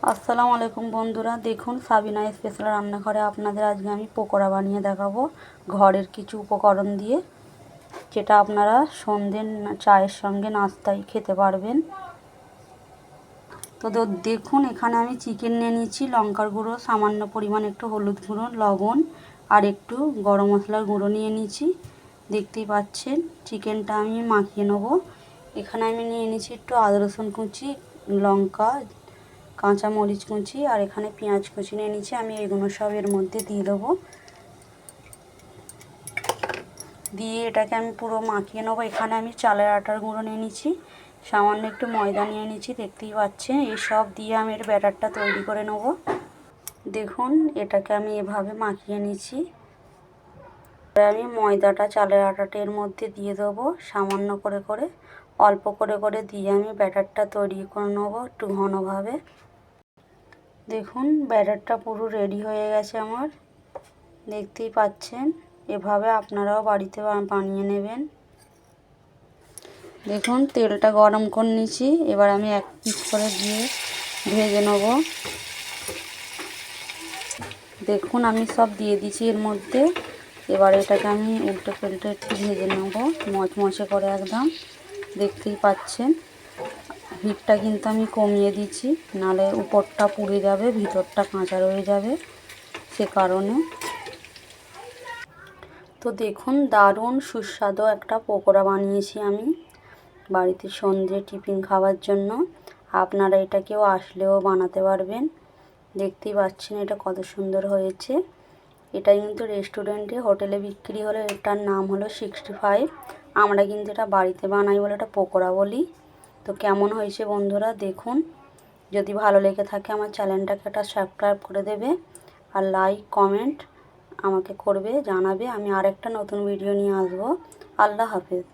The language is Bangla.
আসসালামু আলাইকুম বন্ধুরা, দেখুন সাবিনা স্পেশাল রান্নাঘরে আপনাদের আজকে আমি পকোড়া বানিয়ে দেখাবো ঘরের কিছু উপকরণ দিয়ে, যেটা আপনারা সন্ধ্যে চায়ের সঙ্গে নাস্তায় খেতে পারবেন। তো দেখুন, এখানে আমি চিকেন নিয়ে নিয়েছি, লঙ্কার গুঁড়ো, সামান্য পরিমাণ একটু হলুদ গুঁড়ো, লবণ আর একটু গরম মশলার গুঁড়ো নিয়ে নিয়েছি। দেখতেই পাচ্ছেন চিকেনটা আমি মাখিয়ে নেব। এখানে আমি নিয়ে নিয়েছি একটু আদা রসুন কুচি, লঙ্কা, কাঁচা মরিচ কুচি আর এখানে পেঁয়াজ কুচি নিয়ে নিচ্ছি। আমি এগুলো সব এর মধ্যে দিয়ে দেবো, দিয়ে এটাকে আমি পুরো মাখিয়ে নেবো। এখানে আমি চালের আটার গুঁড়ো নিয়ে নিচ্ছি, সামান্য একটু ময়দা নিয়ে নিচ্ছি। দেখতেই পাচ্ছেন এই সব দিয়ে আমি এর ব্যাটারটা তৈরি করে নেব। দেখুন এটাকে আমি এভাবে মাখিয়ে নিচ্ছি। আমি ময়দাটা চালের আটাটা এর মধ্যে দিয়ে দেবো, সামান্য করে করে অল্প করে করে দিয়ে আমি ব্যাটারটা তৈরি করে নেবো একটু ঘনভাবে। দেখুন ব্যাটারটা পুরো রেডি হয়ে গেছে আমার, দেখতেই পাচ্ছেন। এভাবে আপনারাও বাড়িতে বানিয়ে নেবেন। দেখুন তেলটা গরম করে নিয়েছি, এবার আমি এক পিস করে দিয়ে ভেজে নেব। দেখুন আমি সব দিয়ে দিয়েছি এর মধ্যে। এবার এটাকে আমি উল্টে পাল্টে একটু ভেজে নেব মচমচে করে একদম। দেখতেই পাচ্ছেন হিটটা কিন্তু আমি কমিয়ে দিচ্ছি, নাহলে উপরটা পুড়ে যাবে, ভিতরটা কাঁচা রয়ে যাবে, সে কারণে। তো দেখুন দারুণ সুস্বাদু একটা পকোড়া বানিয়েছি আমি বাড়িতে সন্ধ্যে টিফিন খাওয়ার জন্য। আপনারা এটা কেউ আসলেও বানাতে পারবেন। দেখতেই পাচ্ছেন এটা কত সুন্দর হয়েছে। এটা কিন্তু রেস্টুরেন্টে হোটেলে বিক্রি হলে এটার নাম হলো 65। আমরা কিন্তু এটা বাড়িতে বানাই বলে এটা পকোড়া বলি। তো কেমন হয়েছে বন্ধুরা দেখুন, যদি ভালো লেগে থাকে আমার চ্যানেলটাকে একটা সাবস্ক্রাইব করে দেবে আর লাইক কমেন্ট আমাকে করবে, জানাবে। আমি আরেকটা নতুন ভিডিও নিয়ে আসবো। আল্লাহ হাফেজ।